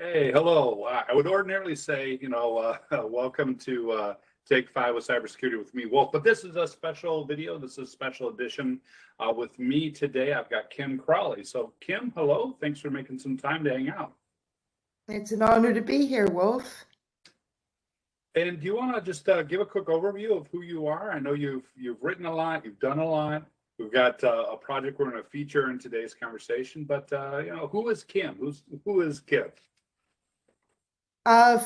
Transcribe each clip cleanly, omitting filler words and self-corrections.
Hey, hello. I would ordinarily say, welcome to Take Five with Cybersecurity with me, Wolf. But this is a special video. This is a special edition. With me today, I've got Kim Crawley. So, Kim, hello. Thanks for making some time to hang out. It's an honor to be here, Wolf. And do you want to just give a quick overview of who you are? I know you've written a lot, you've done a lot. We've got a project we're going to feature in today's conversation. But who is Kim? Who is Kim?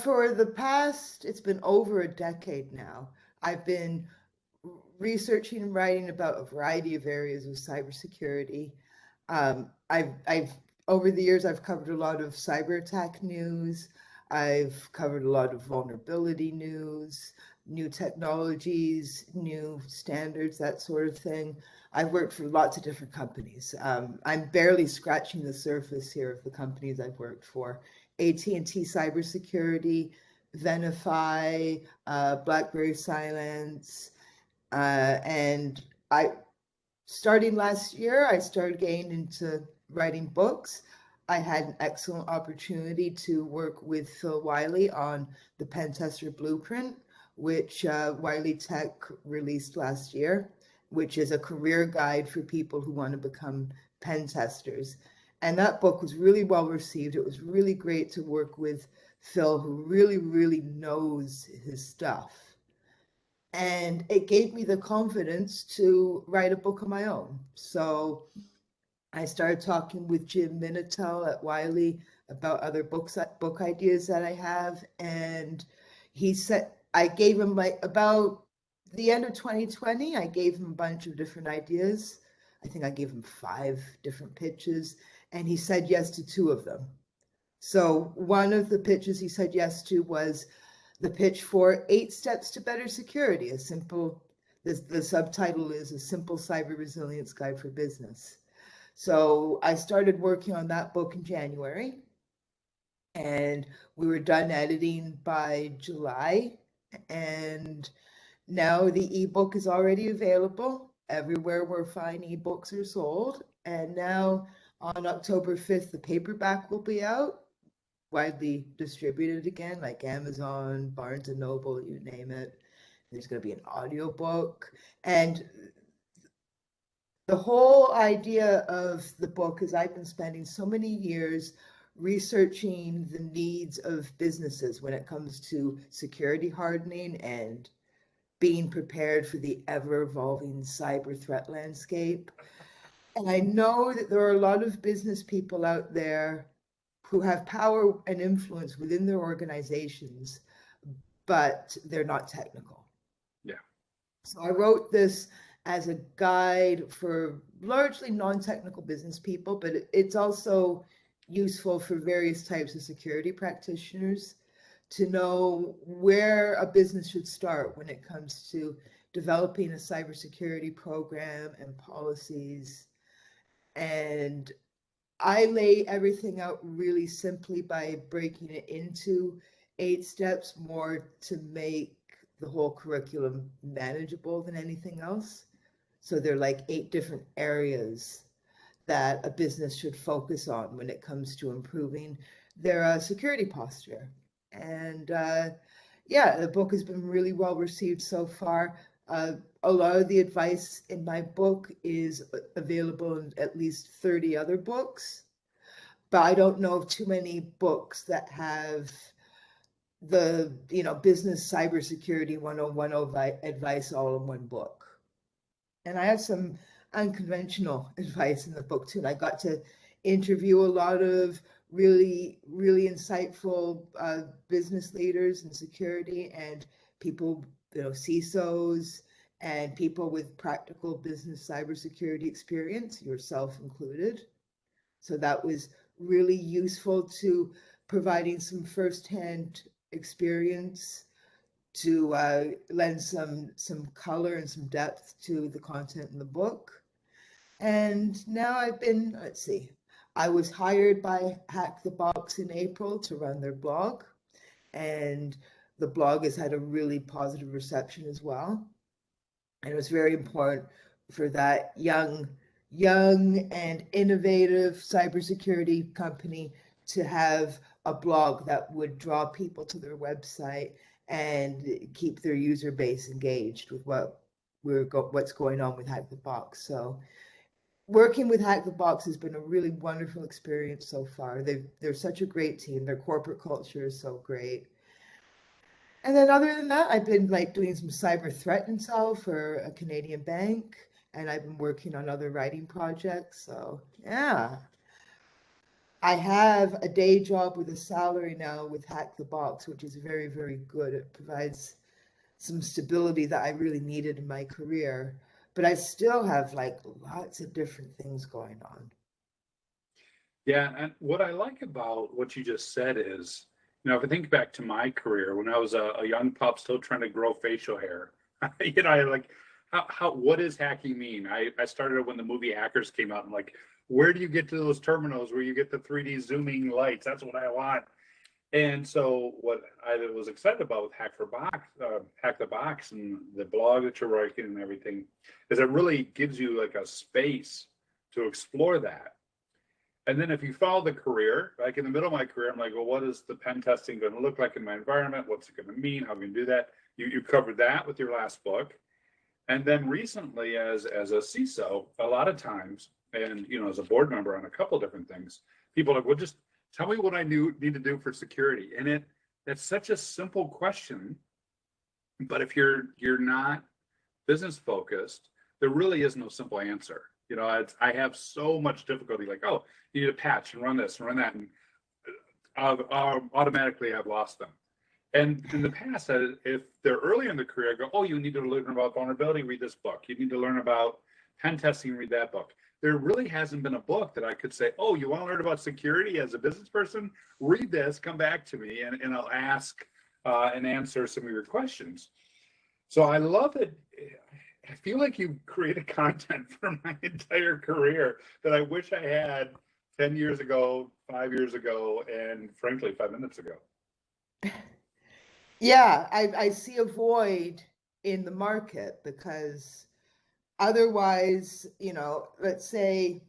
For the past, it's been over a decade now. I've been researching and writing about a variety of areas of cybersecurity. I've over the years, I've covered a lot of cyber attack news. I've covered a lot of vulnerability news, new technologies, new standards, that sort of thing. I've worked for lots of different companies. I'm barely scratching the surface here of the companies I've worked for. AT&T Cybersecurity, Venafi, BlackBerry Silence, and starting last year, I started getting into writing books. I had an excellent opportunity to work with Phil Wiley on the Pen Tester Blueprint, which Wiley Tech released last year, which is a career guide for people who want to become pen testers. And that book was really well received. It was really great to work with Phil, who really, really knows his stuff. And it gave me the confidence to write a book of my own. So I started talking with Jim Minitel at Wiley about other book ideas that I have. And he said, I gave him about the end of 2020, I gave him a bunch of different ideas. I think I gave him 5 different pitches, and he said yes to 2 of them. So one of the pitches he said yes to was the pitch for 8 Steps to Better Security, the subtitle is A Simple Cyber Resilience Guide for Business. So I started working on that book in January, and we were done editing by July, and now the ebook is already available everywhere where fine ebooks are sold. And now on October 5th, the paperback will be out, widely distributed again, like Amazon, Barnes and Noble, you name it. There's going to be an audiobook. And the whole idea of the book is I've been spending so many years researching the needs of businesses when it comes to security hardening and being prepared for the ever-evolving cyber threat landscape. And I know that there are a lot of business people out there who have power and influence within their organizations, but they're not technical. Yeah. So I wrote this as a guide for largely non-technical business people, but it's also useful for various types of security practitioners to know where a business should start when it comes to developing a cybersecurity program and policies. And I lay everything out really simply by breaking it into 8 steps, more to make the whole curriculum manageable than anything else. So they're like 8 different areas that a business should focus on when it comes to improving their security posture. And yeah, the book has been really well received so far. A lot of the advice in my book is available in at least 30 other books, but I don't know of too many books that have the business cybersecurity 101 advice all in one book. And I have some unconventional advice in the book too. And I got to interview a lot of really, really insightful business leaders in security and people, CISOs and people with practical business cybersecurity experience, yourself included. So that was really useful to providing some firsthand experience to lend some color and some depth to the content in the book. And now let's see, I was hired by Hack the Box in April to run their blog, and the blog has had a really positive reception as well. And it was very important for that young and innovative cybersecurity company to have a blog that would draw people to their website and keep their user base engaged with what's going on with Hack the Box. So working with Hack the Box has been a really wonderful experience so far. They're such a great team. Their corporate culture is so great. And then other than that, I've been like doing some cyber threat intel for a Canadian bank, and I've been working on other writing projects. So yeah, I have a day job with a salary now with Hack the Box, which is very, very good. It provides some stability that I really needed in my career, but I still have like lots of different things going on. Yeah, and what I like about what you just said is, if I think back to my career when I was a young pup still trying to grow facial hair, I like what does hacking mean? I started when the movie Hackers came out. I'm like, where do you get to those terminals where you get the 3D zooming lights? That's what I want. And so what I was excited about with Hack the Box and the blog that you're writing and everything is it really gives you like a space to explore that. And then if you follow the career, like in the middle of my career, I'm like, well, what is the pen testing going to look like in my environment? What's it going to mean? How can you do that? You covered that with your last book. And then recently, as a CISO, a lot of times, and as a board member on a couple of different things, people are like, well, just tell me what I need to do for security. And that's such a simple question. But if you're not business focused, there really is no simple answer. I have so much difficulty. Like, oh, you need a patch and run this and run that, and automatically I've lost them. And in the past, if they're early in the career, I go, oh, you need to learn about vulnerability, read this book. You need to learn about pen testing, read that book. There really hasn't been a book that I could say, oh, you want to learn about security as a business person? Read this, come back to me, and I'll ask and answer some of your questions. So I love it. I feel like you created content for my entire career that I wish I had 10 years ago, 5 years ago, and frankly, 5 minutes ago. Yeah, I see a void in the market because otherwise, let's say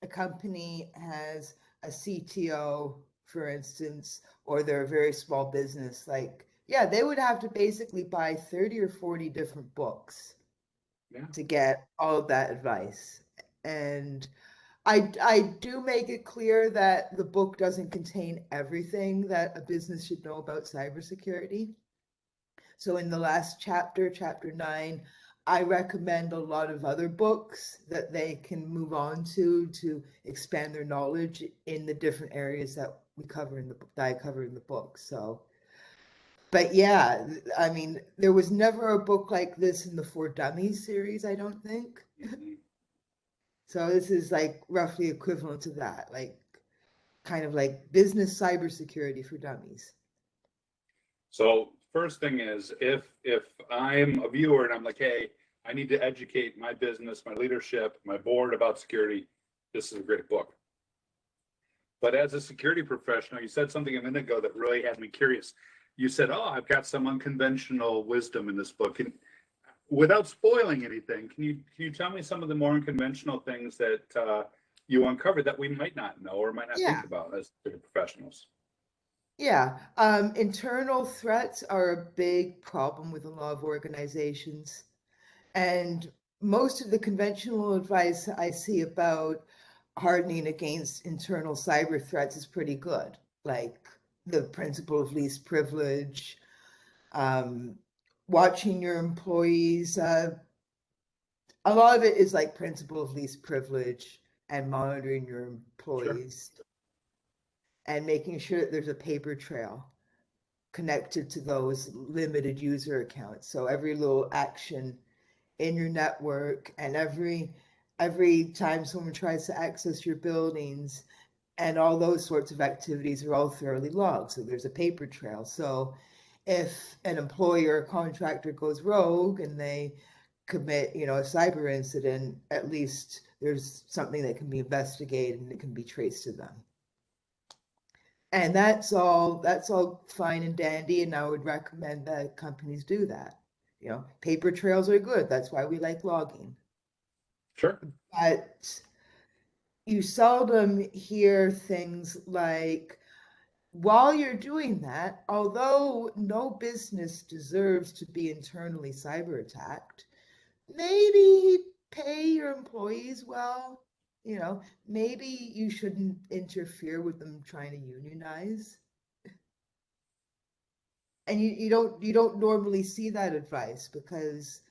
a company has a CTO, for instance, or they're a very small business, they would have to basically buy 30 or 40 different books to get all of that advice. And I do make it clear that the book doesn't contain everything that a business should know about cybersecurity. So in the last chapter, chapter 9, I recommend a lot of other books that they can move on to expand their knowledge in the different areas that I cover in the book. So, but yeah, I mean, there was never a book like this in the For Dummies series, I don't think. Mm-hmm. So this is like roughly equivalent to that, like kind of like business cybersecurity for dummies. So first thing is, if I'm a viewer and I'm like, hey, I need to educate my business, my leadership, my board about security, this is a great book. But as a security professional, you said something a minute ago that really had me curious. You said, oh, I've got some unconventional wisdom in this book. And without spoiling anything, can you tell me some of the more unconventional things that you uncovered that we might not know or might not think about as professionals? Yeah, internal threats are a big problem with a lot of organizations. And most of the conventional advice I see about hardening against internal cyber threats is pretty good, like the principle of least privilege, watching your employees. A lot of it is like principle of least privilege and monitoring your employees. Sure. And making sure that there's a paper trail connected to those limited user accounts. So every little action in your network and every time someone tries to access your buildings and all those sorts of activities are all thoroughly logged. So there's a paper trail. So if an employer or contractor goes rogue and they commit, a cyber incident, at least there's something that can be investigated and it can be traced to them. And that's all fine and dandy, and I would recommend that companies do that. Paper trails are good. That's why we like logging. Sure. But you seldom hear things like while you're doing that, although no business deserves to be internally cyber attacked, maybe pay your employees well. You know, maybe you shouldn't interfere with them trying to unionize. And you don't normally see that advice because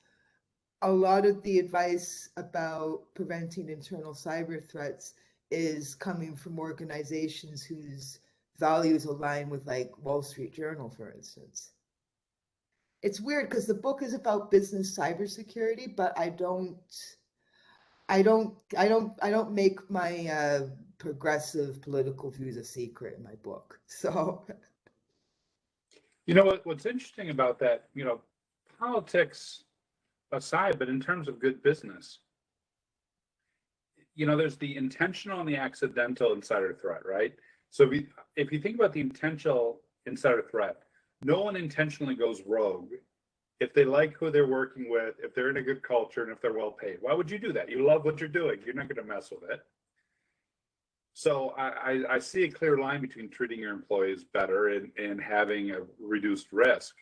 a lot of the advice about preventing internal cyber threats is coming from organizations whose values align with like Wall Street Journal, for instance. It's weird because the book is about business cybersecurity, but I don't make my progressive political views a secret in my book. So You know what's interesting about that, politics aside, but in terms of good business, there's the intentional and the accidental insider threat, right? So if you think about the intentional insider threat, no one intentionally goes rogue if they like who they're working with, if they're in a good culture, and if they're well paid. Why would you do that? You love what you're doing. You're not going to mess with it. So I see a clear line between treating your employees better and having a reduced risk.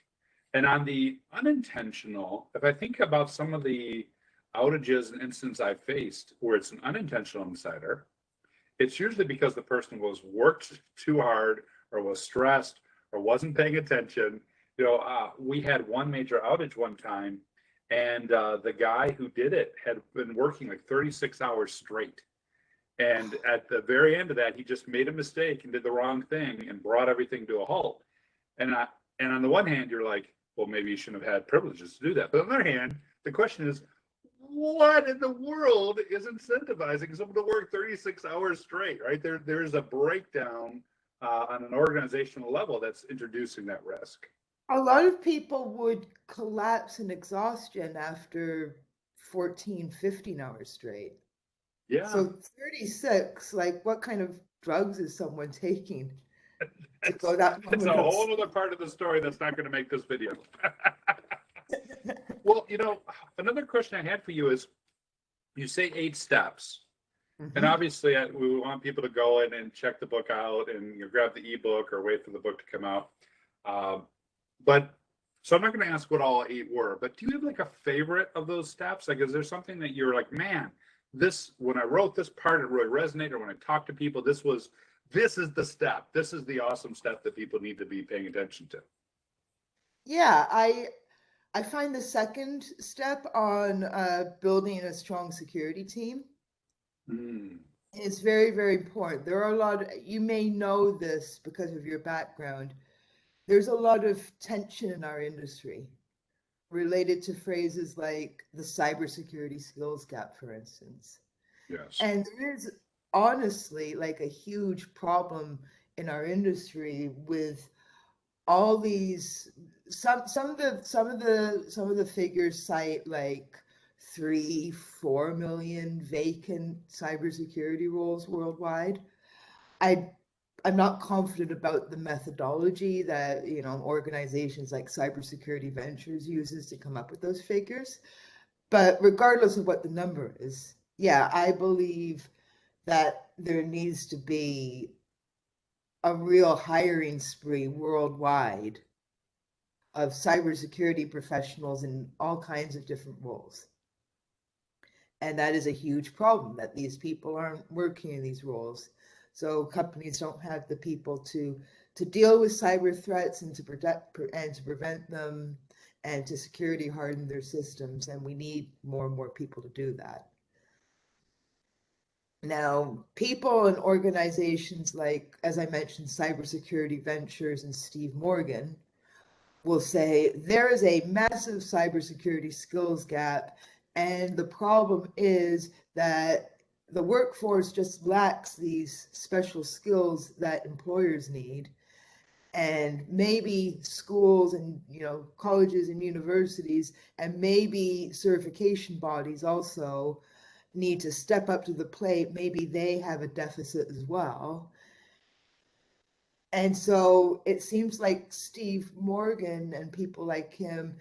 And on the unintentional, if I think about some of the outages and incidents I've faced where it's an unintentional insider, it's usually because the person worked too hard or was stressed or wasn't paying attention. We had one major outage one time, and the guy who did it had been working like 36 hours straight. And at the very end of that, he just made a mistake and did the wrong thing and brought everything to a halt. And on the one hand, you're like, well, maybe you shouldn't have had privileges to do that. But on the other hand, the question is, what in the world is incentivizing someone to work 36 hours straight, right? There's a breakdown on an organizational level that's introducing that risk. a lot of people would collapse in exhaustion after 14, 15 hours straight. Yeah, So 36, like what kind of drugs is someone taking to go that long it's a without whole other sleep? part of the story that's not going to make this video. Well, another question I had for you is, you say 8 steps. And Mhm. obviously, we want people to go in and check the book out and grab the ebook or wait for the book to come out. Um, but so I'm not going to ask what all 8 were, but do you have like a favorite of those steps? Like, is there something that you're like, man, when I wrote this part, it really resonated. When I talked to people, this is the step. This is the awesome step that people need to be paying attention to. Yeah, I find the second step on building a strong security team Mm, is very, very important. There are a lot you may know this because of your background. There's a lot of tension in our industry related to phrases like the cybersecurity skills gap, for instance. yes. And there is honestly like a huge problem in our industry with all these some of the figures cite like 3-4 million vacant cybersecurity roles worldwide. I I'm not confident about the methodology that organizations like Cybersecurity Ventures uses to come up with those figures. But regardless of what the number is, yeah, I believe that there needs to be a real hiring spree worldwide of cybersecurity professionals in all kinds of different roles. And that is a huge problem that these people aren't working in these roles. So companies don't have the people to deal with cyber threats and to protect and to prevent them and to security harden their systems. And we need more and more people to do that. Now, people and organizations like, as I mentioned, Cybersecurity Ventures and Steve Morgan will say there is a massive cybersecurity skills gap, and the problem is that the workforce just lacks these special skills that employers need. And maybe schools and colleges and universities and maybe certification bodies also need to step up to the plate. Maybe they have a deficit as well. And so it seems like Steve Morgan and people like him,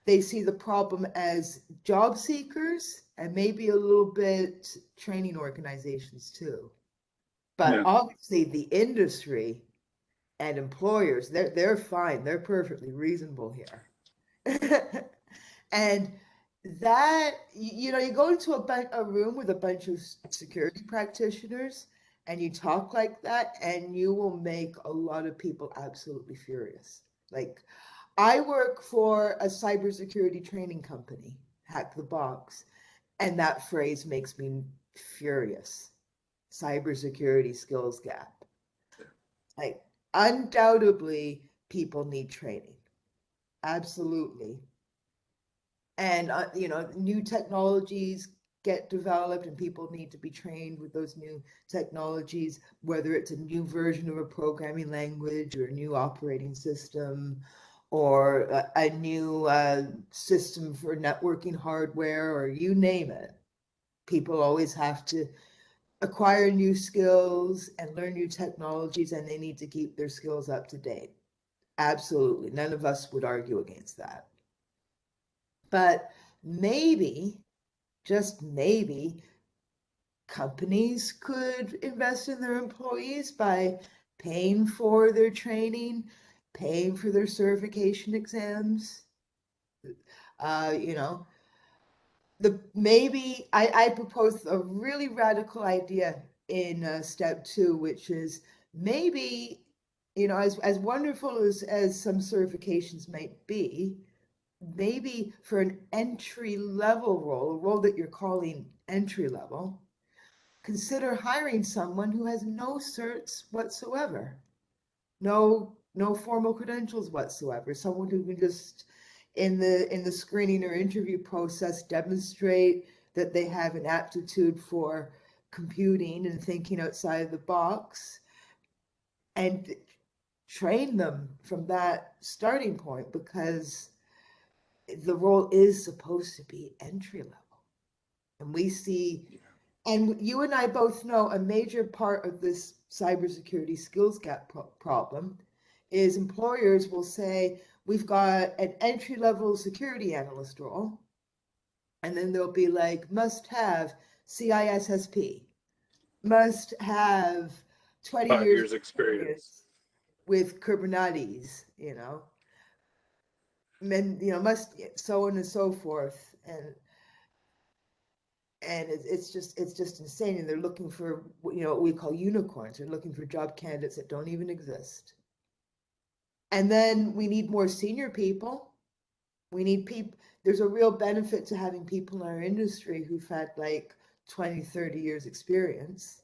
they see the problem as job seekers and maybe a little bit training organizations too. But Yeah. obviously the industry and employers, they're fine, they're perfectly reasonable here. And that, you know, you go into a room with a bunch of security practitioners and you talk like that, and you will make a lot of people absolutely furious. Like, I work for a cybersecurity training company, Hack the Box, and that phrase makes me furious. Cybersecurity skills gap. Like, undoubtedly, people need training. Absolutely. And you know, new technologies get developed and people need to be trained with those new technologies, whether it's a new version of a programming language or a new operating system or a new system for networking hardware, or you name it. People always have to acquire new skills and learn new technologies, and they need to keep their skills up to date. Absolutely, none of us would argue against that. But maybe, just maybe, companies could invest in their employees by paying for their training, paying for their certification exams. You know, maybe I proposed a really radical idea in step two, which is maybe, you know, as wonderful as some certifications might be, maybe for an entry level role, a role that you're calling entry level, consider hiring someone who has no certs whatsoever, no formal credentials whatsoever, someone who can just in the screening or interview process demonstrate that they have an aptitude for computing and thinking outside of the box, and train them from that starting point, because the role is supposed to be entry level. And we see, and you and I both know, a major part of this cybersecurity skills gap problem is employers will say, we've got an entry level security analyst role. And then they'll be like, must have CISSP, must have 20 5 years years experience. experience with Kubernetes, you know, must, so on and so forth. And it's just insane. And they're looking for, you know, what we call unicorns. They're looking for job candidates that don't even exist. And then we need more senior people. We need people. There's a real benefit to having people in our industry who've had like 20, 30 years experience.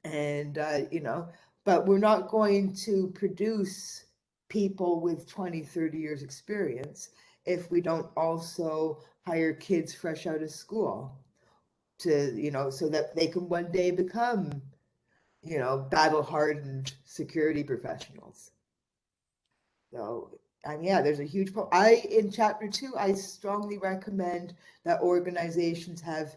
And you know, but we're not going to produce people with 20, 30 years experience if we don't also hire kids fresh out of school to, you know, so that they can one day become, you know, battle hardened security professionals. So, and yeah, there's a huge in chapter two, I strongly recommend that organizations have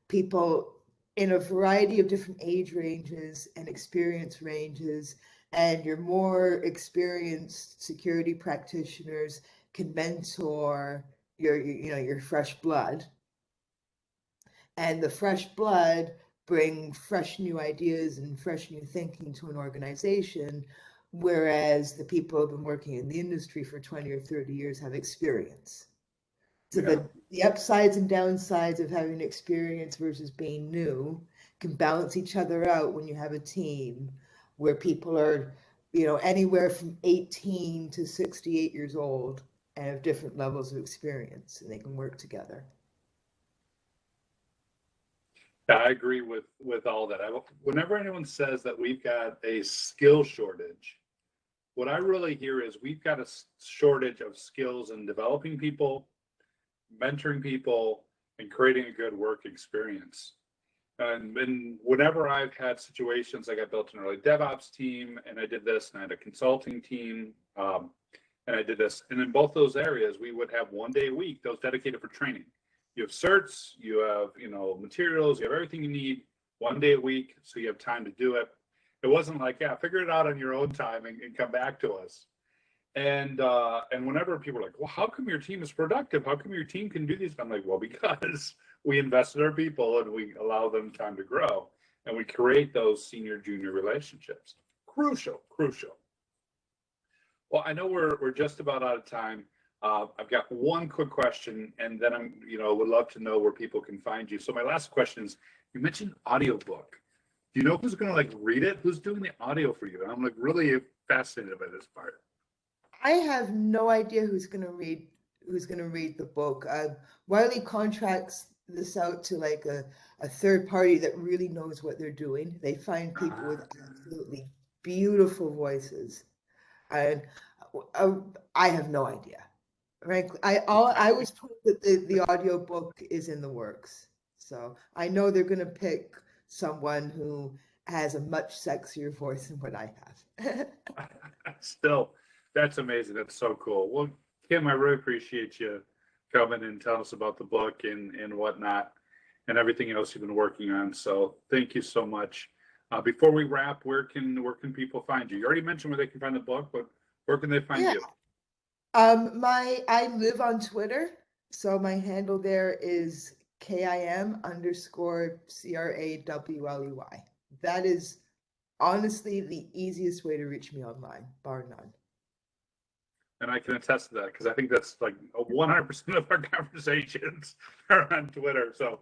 people in a variety of different age ranges and experience ranges, and your more experienced security practitioners can mentor you know, your fresh blood, and the fresh blood bring fresh new ideas and fresh new thinking to an organization, whereas the people who've been working in the industry for 20 or 30 years have experience. So Yeah. the upsides and downsides of having experience versus being new can balance each other out when you have a team where people are, you know, anywhere from 18 to 68 years old and have different levels of experience, and they can work together. Yeah, I agree with all that. Whenever anyone says that we've got a skill shortage, what I really hear is we've got a shortage of skills in developing people, mentoring people, and creating a good work experience. And whenever I've had situations, like I built an early DevOps team, and I did this, and I had a consulting team, and I did this, and in both those areas, we would have 1 day a week that was dedicated for training. You have certs, you have, you know, materials, you have everything you need 1 day a week, so you have time to do it. It wasn't like, yeah, figure it out on your own time and come back to us. And whenever people are like, well, how come your team is productive? How come your team can do these? I'm like, well, because we invest in our people and we allow them time to grow, and we create those senior junior relationships. Crucial, crucial. Well, I know we're just about out of time. I've got one quick question, and then would love to know where people can find you. So my last question is, you mentioned audiobook. Do you know who's going to like read it? Who's doing the audio for you? I'm like really fascinated by this part. I have no idea who's going to read the book. Wiley contracts this out to like a third party that really knows what they're doing. They find people with absolutely beautiful voices, and uh, I have no idea. Frankly, I was told that the audio book is in the works, so I know they're going to pick someone who has a much sexier voice than what I have. Still, that's amazing. That's so cool. Well, Kim, I really appreciate you coming and telling us about the book and whatnot and everything else you've been working on. So thank you so much. Before we wrap, where can people find you? You already mentioned where they can find the book, but where can they find Yeah. you? I live on Twitter, so my handle there is KIM_CRAWLEY. That is honestly the easiest way to reach me online, bar none. And I can attest to that because I think that's like 100% of our conversations are on Twitter. So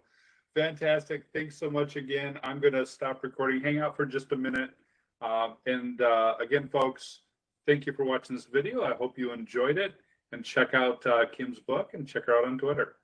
fantastic. Thanks so much again. I'm going to stop recording, hang out for just a minute. Again, folks, thank you for watching this video. I hope you enjoyed it, and check out Kim's book and check her out on Twitter.